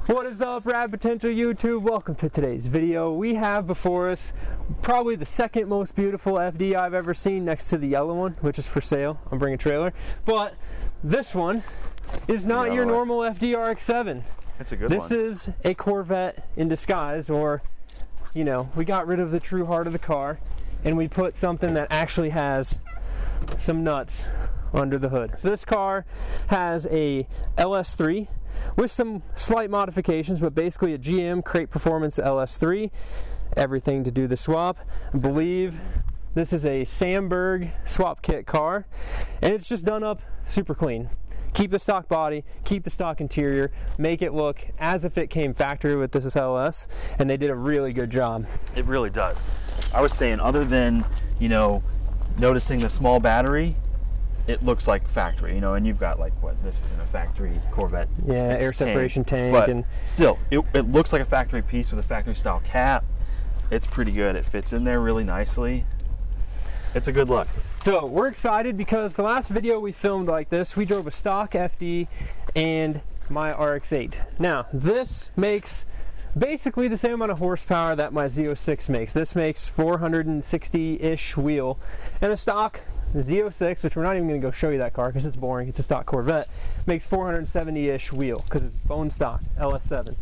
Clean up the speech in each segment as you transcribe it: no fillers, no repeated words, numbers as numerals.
What is up, Rad Potential YouTube? Welcome to today's video. We have before us probably the second most beautiful FD I've ever seen, next to the yellow one, which is for sale on Bring a Trailer. But this one is not your normal FD RX-7. It's a good one. This is a Corvette in disguise, or, you know, we got rid of the true heart of the car and we put something that actually has some nuts under the hood. So this car has a LS3 with some slight modifications, but basically a GM Crate Performance LS3. Everything to do the swap. I believe this is a Sandberg swap kit car, and it's just done up super clean. Keep the stock body, keep the stock interior, make it look as if it came factory with this LS, and they did a really good job. It really does. I was saying, other than, you know, noticing the small battery, it looks like factory, you know, and you've got like, what, this isn't a factory Corvette. Yeah, air separation tank. But and still, it looks like a factory piece with a factory style cap. It's pretty good. It fits in there really nicely. It's a good look. So we're excited because the last video we filmed like this, we drove a stock FD and my RX-8. Now, this makes basically the same amount of horsepower that my Z06 makes. This makes 460-ish wheel, and a stock Z06, which we're not even going to go show you that car because it's boring, it's a stock Corvette, makes 470-ish wheel because it's bone stock LS7.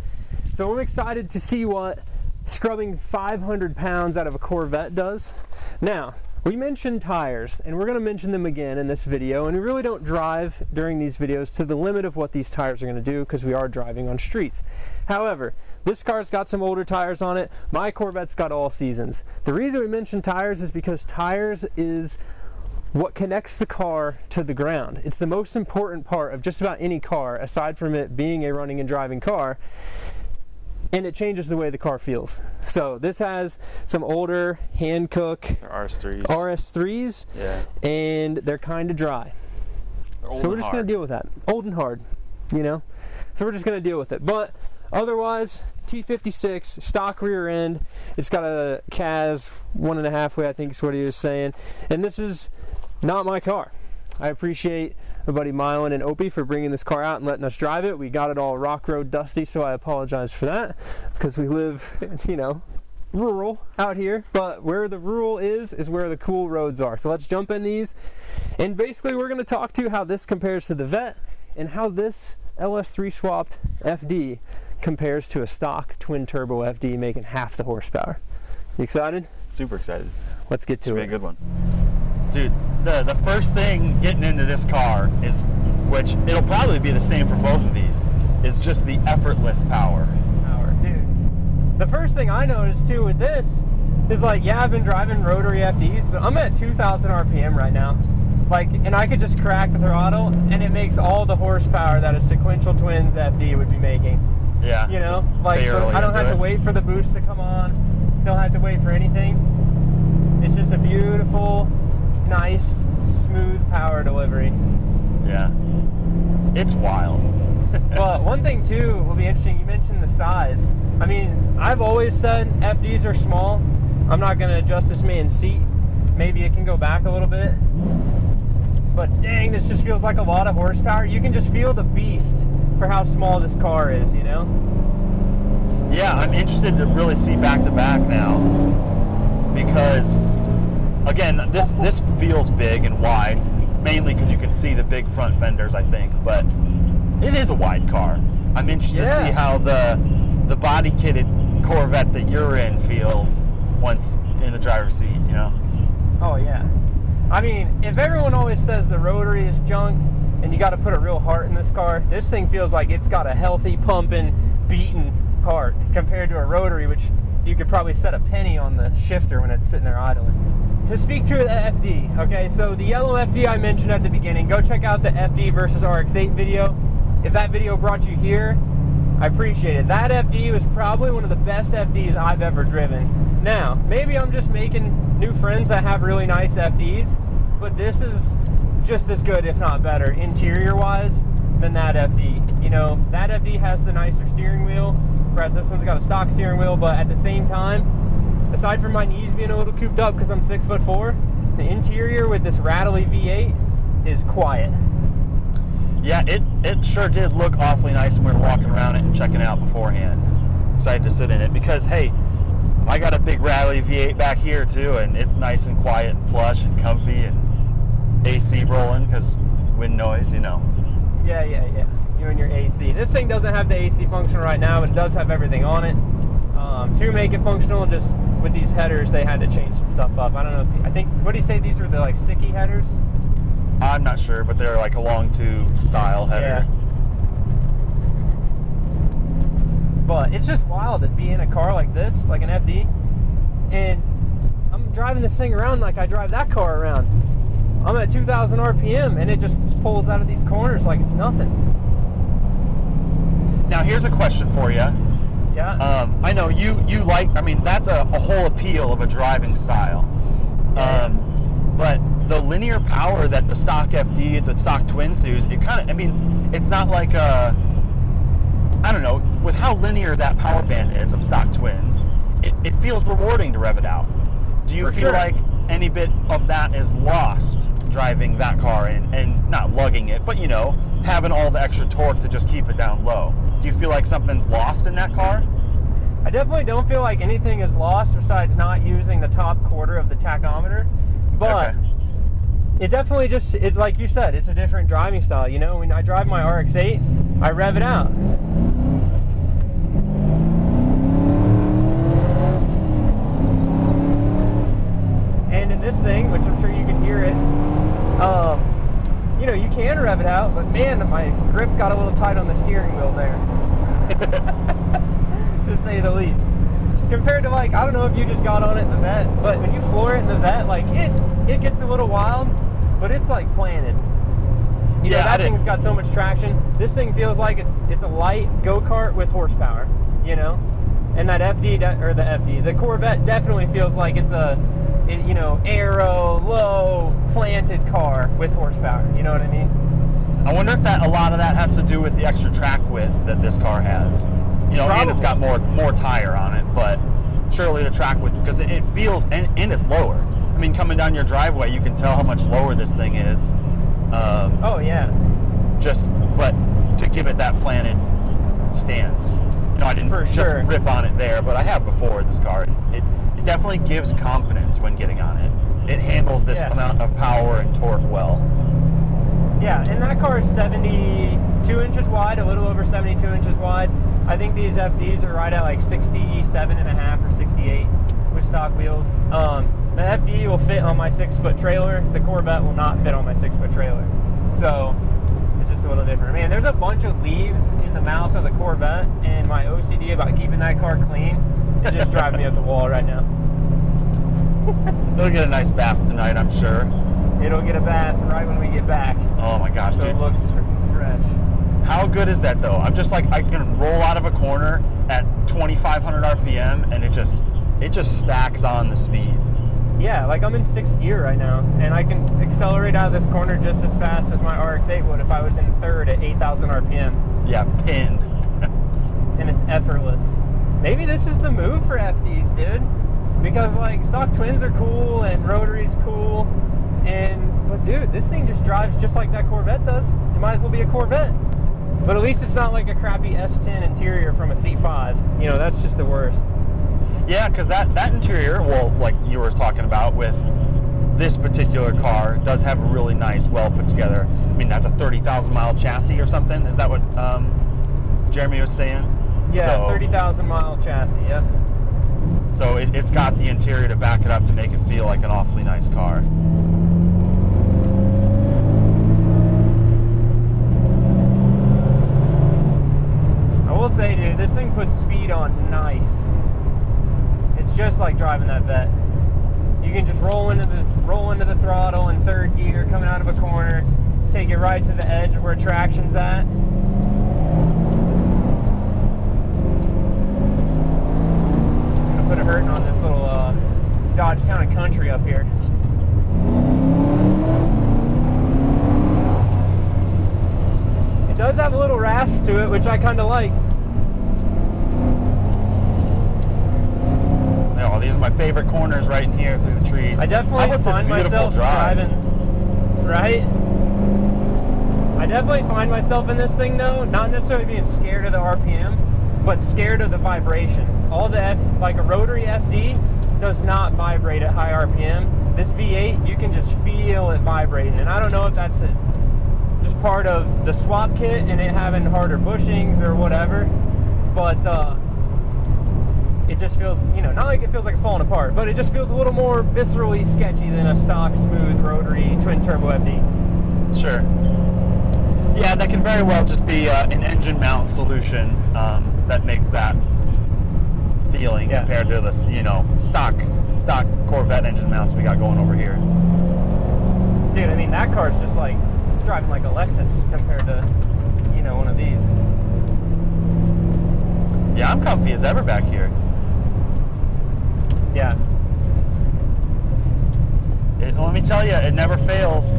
So I'm excited to see what scrubbing 500 pounds out of a Corvette does. Now, we mentioned tires, and we're going to mention them again in this video, and we really don't drive during these videos to the limit of what these tires are going to do because we are driving on streets. However, this car's got some older tires on it. My Corvette's got all seasons. The reason we mention tires is because tires is what connects the car to the ground. It's the most important part of just about any car, aside from it being a running and driving car, and it changes the way the car feels. So this has some older Hankook RS3s, yeah, and they're kind of dry. So we're just going to deal with that. Old and hard, you know? So we're just going to deal with it. But otherwise, T56, stock rear end. It's got a CAS 1.5 way, I think is what he was saying. And this is not my car. I appreciate my buddy Mylan and Opie for bringing this car out and letting us drive it. We got it all rock road dusty, so I apologize for that because we live, you know, rural out here. But where the rural is where the cool roads are. So let's jump in these. And basically we're going to talk to how this compares to the Vette and how this LS3 swapped FD compares to a stock twin turbo FD making half the horsepower. You excited? Super excited. Let's get to it. It's a good one. Dude, the first thing getting into this car is, which it'll probably be the same for both of these, is just the effortless power. Dude, the first thing I noticed too with this is, like, yeah, I've been driving rotary FDs, but I'm at 2,000 RPM right now. Like, and I could just crack the throttle and it makes all the horsepower that a sequential twins FD would be making. Yeah. You know, like, I don't have to wait for the boost to come on. Don't have to wait for anything. It's just a beautiful, nice, smooth power delivery. Yeah. It's wild. Well, one thing too will be interesting, you mentioned the size. I mean, I've always said FDs are small. I'm not going to adjust this man's seat. Maybe it can go back a little bit. But dang, this just feels like a lot of horsepower. You can just feel the beast for how small this car is, you know? Yeah, I'm interested to really see back to back now, because again, this feels big and wide, mainly because you can see the big front fenders, I think, but it is a wide car. I'm interested to see how the body kitted Corvette that you're in feels once in the driver's seat, you know? Oh yeah. I mean, if everyone always says the rotary is junk and you got to put a real heart in this car, this thing feels like it's got a healthy, pumping, beaten heart compared to a rotary, which you could probably set a penny on the shifter when it's sitting there idling. To speak to the FD, okay, so the yellow FD I mentioned at the beginning, go check out the FD versus RX-8 video. If that video brought you here, I appreciate it. That FD was probably one of the best FDs I've ever driven. Now, maybe I'm just making new friends that have really nice FDs, but this is just as good, if not better, interior-wise than that FD. You know, that FD has the nicer steering wheel, whereas this one's got a stock steering wheel, but at the same time, aside from my knees being a little cooped up because I'm 6'4", the interior with this rattly V8 is quiet. Yeah, it sure did look awfully nice when we were walking around it and checking it out beforehand. Excited to sit in it because, hey, I got a big Rally V8 back here too, and it's nice and quiet and plush and comfy and AC rolling because wind noise, you know. Yeah. You and your AC. This thing doesn't have the AC function right now, but it does have everything on it. To make it functional, just with these headers, they had to change some stuff up. I don't know. I think, what do you say? These are the like Sicky headers? I'm not sure, but they're like a long tube style header. Yeah. But it's just wild to be in a car like this, like an FD, and I'm driving this thing around like I drive that car around. I'm at 2,000 RPM, and it just pulls out of these corners like it's nothing. Now, here's a question for you. Yeah. I know you like, I mean, that's a whole appeal of a driving style. But the linear power that the stock FD, the stock Twins use, it kind of, I mean, it's not like I don't know, with how linear that power band is of stock Twins, it feels rewarding to rev it out. Do you feel like any bit of that is lost driving that car and not lugging it, but, you know, having all the extra torque to just keep it down low? Do you feel like something's lost in that car? I definitely don't feel like anything is lost besides not using the top quarter of the tachometer, but it definitely just, it's like you said, it's a different driving style. You know, when I drive my RX-7, I rev it out. And in this thing, which I'm sure you can hear it, you know, you can rev it out, but man, my grip got a little tight on the steering wheel there. To say the least. Compared to, like, I don't know if you just got on it in the vet, but when you floor it in the vet, like, it gets a little wild, but it's like planted. You know, that thing's got so much traction. This thing feels like it's a light go-kart with horsepower, you know? And that the Corvette definitely feels like it's you know, aero, low, planted car with horsepower. You know what I mean? I wonder if a lot of that has to do with the extra track width that this car has. You know, and it's got more tire on it, but surely the track width, because it feels, and it's lower. I mean, coming down your driveway, you can tell how much lower this thing is. Oh, yeah. But to give it that planted stance. You know, I didn't just rip on it there, but I have before in this car. It definitely gives confidence when getting on it. It handles this amount of power and torque well. Yeah, and that car is 72 inches wide, a little over 72 inches wide. I think these FDs are right at like 67 and a half or 68 with stock wheels. The FD will fit on my 6-foot trailer. The Corvette will not fit on my 6-foot trailer. So it's just a little different. Man, there's a bunch of leaves in the mouth of the Corvette, and my OCD about keeping that car clean is just driving me up the wall right now. It'll get a nice bath tonight, I'm sure. It'll get a bath right when we get back. Oh my gosh, so dude. It looks fresh. How good is that though? I'm just like, I can roll out of a corner at 2,500 RPM and it just stacks on the speed. Yeah, like I'm in 6th gear right now, and I can accelerate out of this corner just as fast as my RX-8 would if I was in 3rd at 8,000 RPM. Yeah, pinned. And it's effortless. Maybe this is the move for FDs, dude. Because like stock Twins are cool and rotary's cool, but dude, this thing just drives just like that Corvette does. It might as well be a Corvette. But at least it's not like a crappy S10 interior from a C5. You know, that's just the worst. Yeah, because that interior, well, like you were talking about with this particular car, does have a really nice, well put together. I mean, that's a 30,000 mile chassis or something. Is that what Jeremy was saying? Yeah, so, 30,000 mile chassis, yeah. So it's got the interior to back it up to make it feel like an awfully nice car. I will say, dude, this thing puts speed on nice. It's just like driving that Vet. You can just roll into the throttle in 3rd gear, coming out of a corner, take it right to the edge of where traction's at. I'm gonna put a hurting on this little Dodge Town & Country up here. It does have a little rasp to it, which I kind of like. Oh, these are my favorite corners right in here through the trees. I definitely find myself driving, right? I I definitely find myself in this thing though, not necessarily being scared of the RPM, but scared of the vibration. All the like a rotary FD does not vibrate at high RPM. This V8, you can just feel it vibrating, and I don't know if that's just part of the swap kit and it having harder bushings or whatever, but it just feels, you know, not like it feels like it's falling apart, but it just feels a little more viscerally sketchy than a stock, smooth, rotary, twin-turbo FD. Sure. Yeah, that can very well just be an engine mount solution that makes that feeling compared to this, you know, stock Corvette engine mounts we got going over here. Dude, I mean, that car's just like, it's driving like a Lexus compared to, you know, one of these. Yeah, I'm comfy as ever back here. Yeah. Let me tell you, it never fails.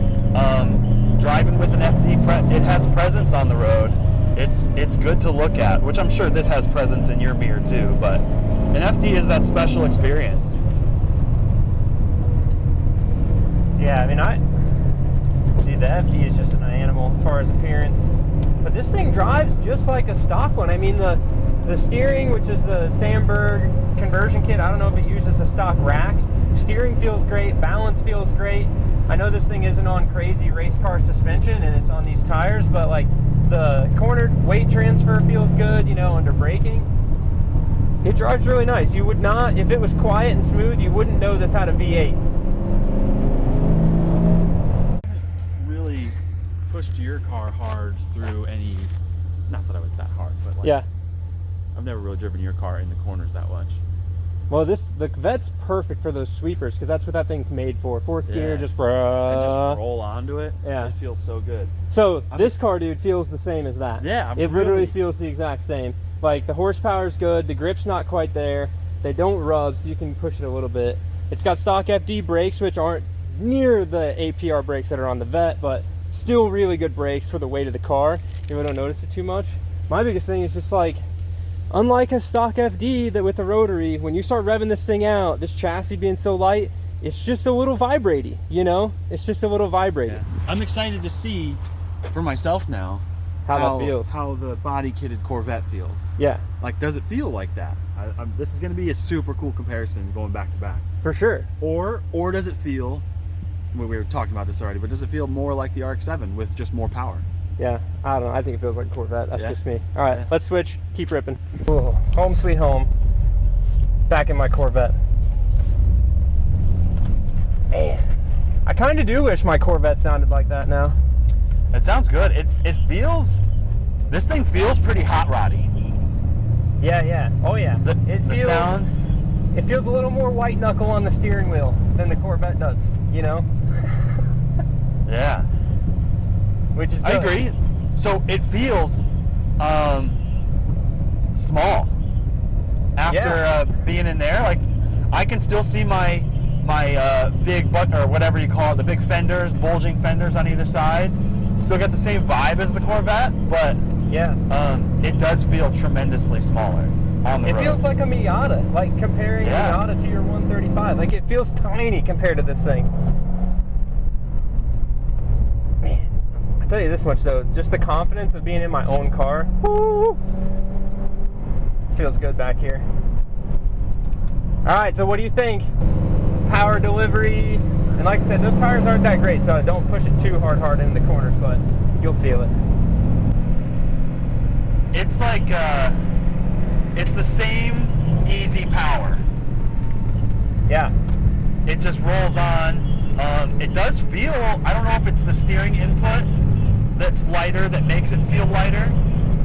Driving with an FD, it has presence on the road. It's good to look at, which I'm sure this has presence in your mirror too, but an FD is that special experience. Yeah, I mean, dude, the FD is just an animal as far as appearance, but this thing drives just like a stock one. I mean, the steering, which is the Sandberg conversion kit, I don't know if it uses a stock rack. Steering feels great, balance feels great. I know this thing isn't on crazy race car suspension and it's on these tires, but like the cornered weight transfer feels good, you know, under braking. It drives really nice. You would not, if it was quiet and smooth, you wouldn't know this had a V8. Really pushed your car hard through any, not that I was that hard, but like, Yeah. I've never really driven your car in the corners that much. Well, the Vet's perfect for those sweepers because that's what that thing's made for. Fourth gear, just and just roll onto it. Yeah. It feels so good. So this car, dude, feels the same as that. Yeah, it literally feels the exact same. Like the horsepower's good, the grip's not quite there. They don't rub, so you can push it a little bit. It's got stock FD brakes, which aren't near the APR brakes that are on the Vet, but still really good brakes for the weight of the car. You really don't notice it too much. My biggest thing is just like, unlike a stock FD that with the rotary, when you start revving this thing out, this chassis being so light, it's just a little vibrating, you know? It's just a little vibrating. Yeah. I'm excited to see for myself now how that feels. How the body kitted Corvette feels. Yeah. Like, does it feel like that? This is going to be a super cool comparison going back to back. For sure. Or does it feel, we were talking about this already, but does it feel more like the RX-7 with just more power? Yeah, I don't know. I think it feels like a Corvette. That's just me. All right, Yeah. let's switch. Keep ripping. Ooh, home sweet home. Back in my Corvette. Man, I kind of do wish my Corvette sounded like that now. It sounds good. It feels, this thing feels pretty hot roddy. Yeah, yeah. Oh, yeah. The sounds. It feels a little more white knuckle on the steering wheel than the Corvette does, you know? Yeah. Which is good. I agree. So it feels small after being in there. Like I can still see my big butt or whatever you call it, the big fenders, bulging fenders on either side. Still got the same vibe as the Corvette, but yeah, it does feel tremendously smaller on the road. It feels like a Miata, like comparing a Miata to your 135. Like it feels tiny compared to this thing. I'll tell you this much though, just the confidence of being in my own car, whoo, feels good back here. All right, so what do you think? Power delivery, and like I said, those tires aren't that great, so don't push it too hard in the corners, but you'll feel it. It's like, it's the same easy power. Yeah. It just rolls on. It does feel, I don't know if it's the steering input that's lighter that makes it feel lighter,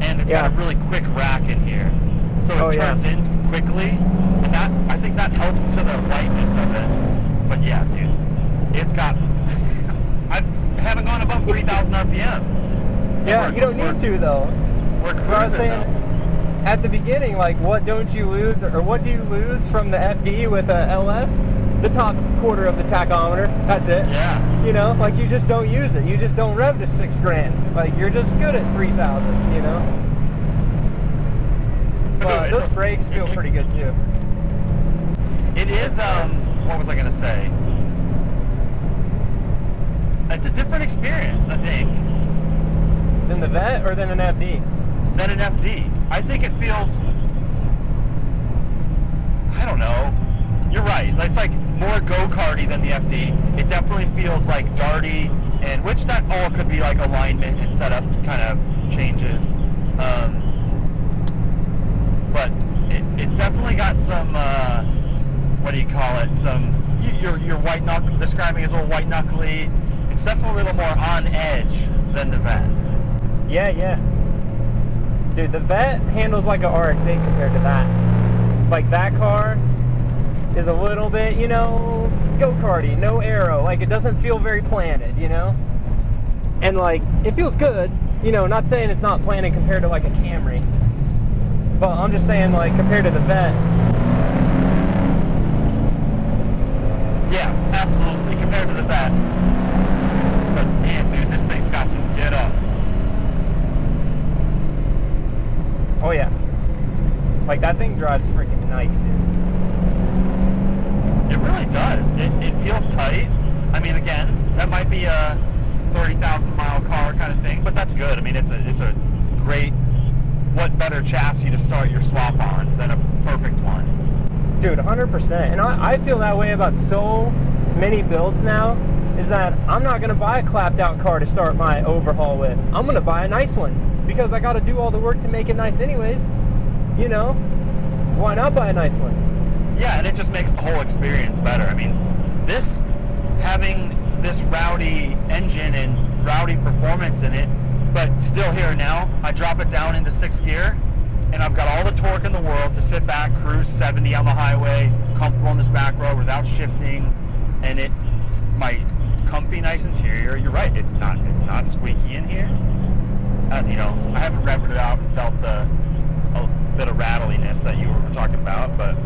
and it's got a really quick rack in here, so it turns in quickly, and that, I think that helps to the lightness of it. But yeah, dude, it's got, I haven't gone above 3,000 RPM. Yeah, you don't need to though. We're cruising, so I was saying at the beginning, like, what don't you lose, or what do you lose from the FD with a LS? The top quarter of the tachometer, that's it. Yeah. You know, like you just don't use it. You just don't rev to $6 grand. Like you're just good at 3,000, you know? But those brakes feel pretty good too. It is, what was I gonna say? It's a different experience, I think. Than the Vet or than an FD? Than an FD. I think it feels, I don't know. You're right. It's like more go-karty than the FD. It definitely feels like darty, and which that all could be like alignment and setup kind of changes. But it's definitely got some, what do you call it? Some, your white knuckle, describing as a little white knuckly. It's definitely a little more on edge than the Vet. Yeah, yeah. Dude, the Vet handles like a RX-8 compared to that. Like that car is a little bit, you know, go-karty, no aero. Like it doesn't feel very planted, you know? And like, it feels good, you know, not saying it's not planted compared to like a Camry. But I'm just saying like compared to the Vet. Yeah, absolutely, compared to the Vet. But man, dude, this thing's got some get up. Oh yeah. Like that thing drives freaking nice, dude. It really does. It feels tight. I mean, again, that might be a 30,000 mile car kind of thing, but that's good. I mean, it's a great, what better chassis to start your swap on than a perfect one? Dude, 100%. And I feel that way about so many builds now, is that I'm not going to buy a clapped out car to start my overhaul with. I'm going to buy a nice one because I got to do all the work to make it nice anyways. You know, why not buy a nice one? Yeah, and it just makes the whole experience better. I mean, having this rowdy engine and rowdy performance in it, but still here now, I drop it down into 6th gear, and I've got all the torque in the world to sit back, cruise 70 on the highway, comfortable in this back road without shifting, and my comfy, nice interior. You're right, it's not squeaky in here. You know, I haven't revved it out and felt a bit of rattliness that you were talking about, but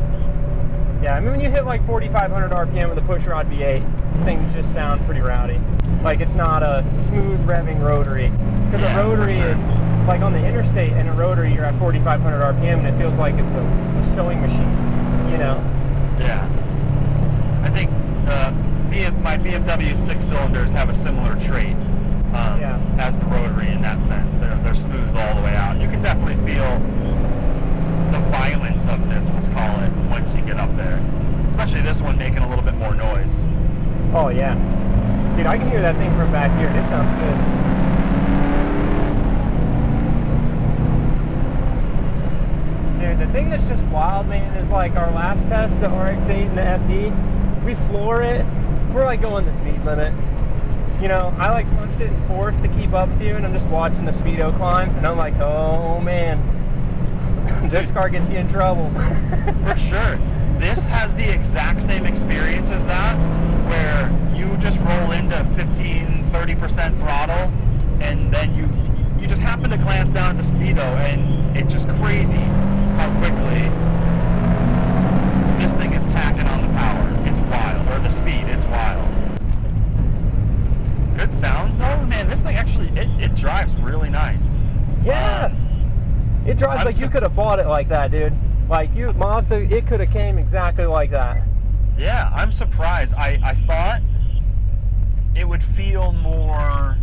yeah, I mean when you hit like 4,500 RPM with a pushrod V8, things just sound pretty rowdy. Like it's not a smooth revving rotary, because a rotary is like on the interstate, and a rotary you're at 4,500 RPM and it feels like it's a sewing machine, you know? Yeah, I think my BMW 6-cylinders have a similar trait as the rotary in that sense. They're smooth all the way out. You can definitely feel the violence of this, let's call it, once you get up there. Especially this one making a little bit more noise. Oh yeah. Dude, I can hear that thing from back here. It sounds good. Dude, the thing that's just wild, man, is like our last test, the RX-8 and the FD, we floor it, we're like going the speed limit. You know, I like punched it in 4th to keep up with you, and I'm just watching the speedo climb, and I'm like, oh man. This car gets you in trouble. For sure. This has the exact same experience as that, where you just roll into 15-30% throttle, and then you just happen to glance down at the speedo, and it's just crazy how quickly this thing is tacking on the power. It's wild. Or the speed, it's wild. Good sounds though, man. This thing actually, it drives really nice. Yeah. It drives like you could have bought it like that, dude. Like Mazda, it could have came exactly like that. Yeah, I'm surprised. I thought it would feel more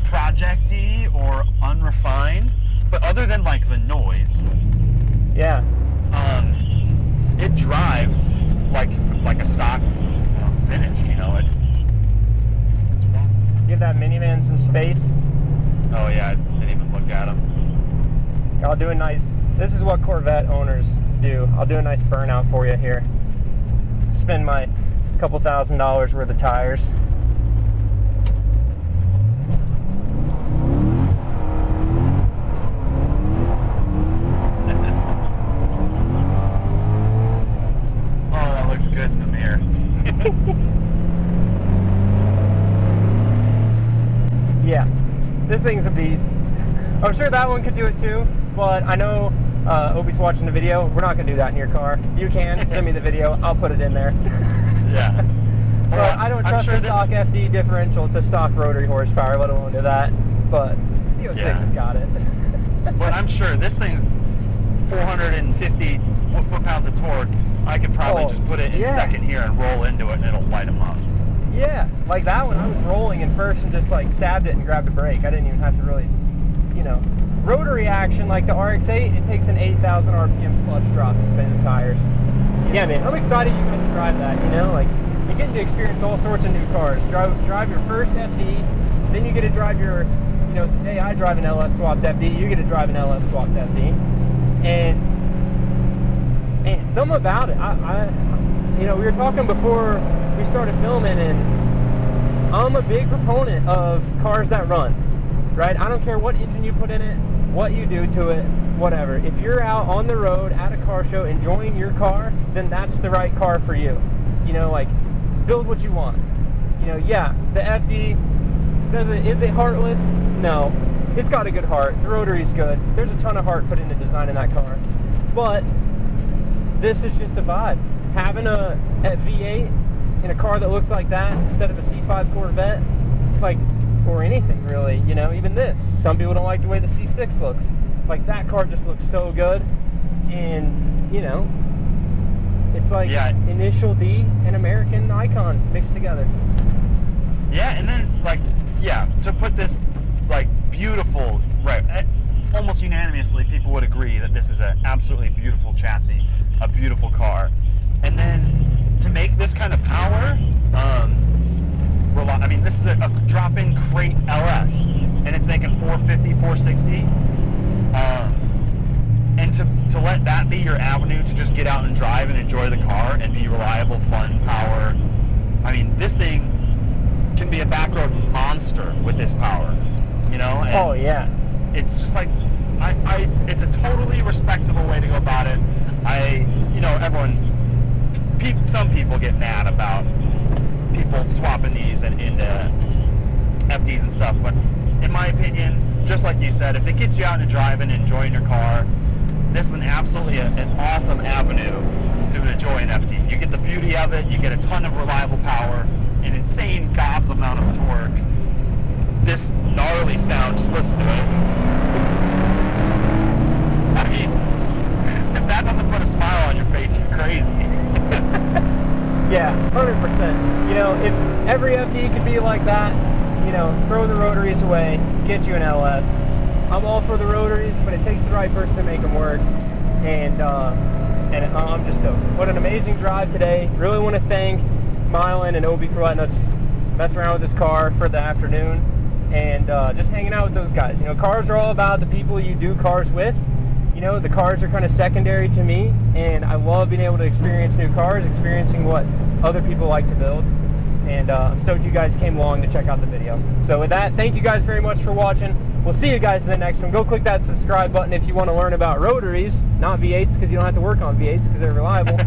project-y or unrefined, but other than like the noise, yeah, it drives like a stock finish. You know it. Give that minivan some space. Oh yeah, I didn't even look at him. I'll do a nice, this is what Corvette owners do. I'll do a nice burnout for you here. Spend my couple $1,000s worth of tires. Oh, that looks good in the mirror. Yeah, this thing's a beast. I'm sure that one could do it too, but I know Obi's watching the video. We're not going to do that in your car. You can send me the video. I'll put it in there. Yeah. But I don't trust the stock FD differential to stock rotary horsepower, let alone to that. But Z06 has got it. But I'm sure this thing's 450 foot-pounds of torque. I could probably just put it in second here and roll into it, and it'll light them up. Yeah, like that one, I was rolling in first and just like stabbed it and grabbed a brake. I didn't even have to really, you know. Rotary action like the RX-8, it takes an 8,000 RPM clutch drop to spin the tires. Yeah, man, I'm excited you got to drive that, you know, like you're getting to experience all sorts of new cars. Drive your first FD, then you get to drive your, you know, hey, I drive an LS swapped FD, you get to drive an LS swapped FD. And man, something about it, you know, we were talking before we started filming, and I'm a big proponent of cars that run, right? I don't care what engine you put in it, what you do to it, whatever. If you're out on the road at a car show enjoying your car, then that's the right car for you. You know, like, build what you want. You know, yeah, the FD, is it heartless? No. It's got a good heart. The rotary's good. There's a ton of heart put into designing that car. But this is just a vibe. Having a V8 in a car that looks like that instead of a C5 Corvette, like, or anything really, you know, even this. Some people don't like the way the C6 looks. Like, that car just looks so good. And, you know, it's like Initial D and American Icon mixed together. Yeah, and then, like, yeah, to put this, like, beautiful, right, almost unanimously, people would agree that this is an absolutely beautiful chassis, a beautiful car. And then to make this kind of power, I mean, this is a drop-in crate LS, and it's making 450, 460. And to let that be your avenue to just get out and drive and enjoy the car and be reliable, fun, power. I mean, this thing can be a backroad monster with this power, you know? And oh, yeah. It's just like, it's a totally respectable way to go about it. You know, some people get mad about people swapping these into FDs and stuff, but in my opinion, just like you said, if it gets you out and driving and enjoying your car, this is absolutely an awesome avenue to enjoy an FD. You get the beauty of it, you get a ton of reliable power, an insane gobs amount of torque. This gnarly sound, just listen to it. I mean, if that doesn't put a smile on your face, you're crazy. Yeah, 100%. You know, if every FD could be like that, you know, throw the rotaries away, get you an LS. I'm all for the rotaries, but it takes the right person to make them work. And I'm just stoked. What an amazing drive today. Really want to thank Mylan and Obi for letting us mess around with this car for the afternoon and just hanging out with those guys. You know, cars are all about the people you do cars with. You know, the cars are kind of secondary to me, and I love being able to experience new cars, experiencing what other people like to build. And I'm stoked you guys came along to check out the video. So with that, thank you guys very much for watching. We'll see you guys in the next one. Go click that subscribe button if you want to learn about rotaries, not V8s, because you don't have to work on V8s because they're reliable.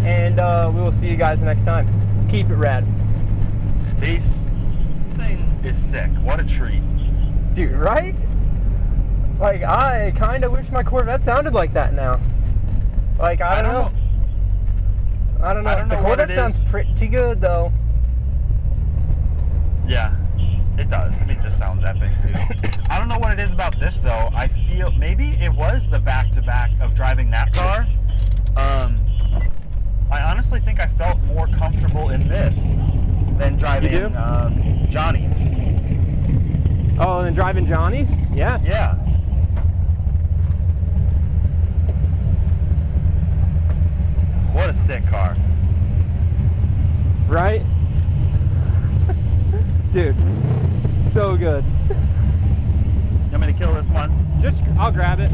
And we will see you guys next time. Keep it rad. Peace. This thing is sick. What a treat. Dude, right? Like, I kind of wish my Corvette sounded like that now. Like, I don't know. I don't know. The Corvette sounds pretty good, though. Yeah, it does. I mean, this sounds epic, too. I don't know what it is about this, though. I feel maybe it was the back-to-back of driving that car. I honestly think I felt more comfortable in this than driving Johnny's. Oh, than driving Johnny's? Yeah. Yeah. What a sick car. Right? Dude, so good. You want me to kill this one? I'll grab it.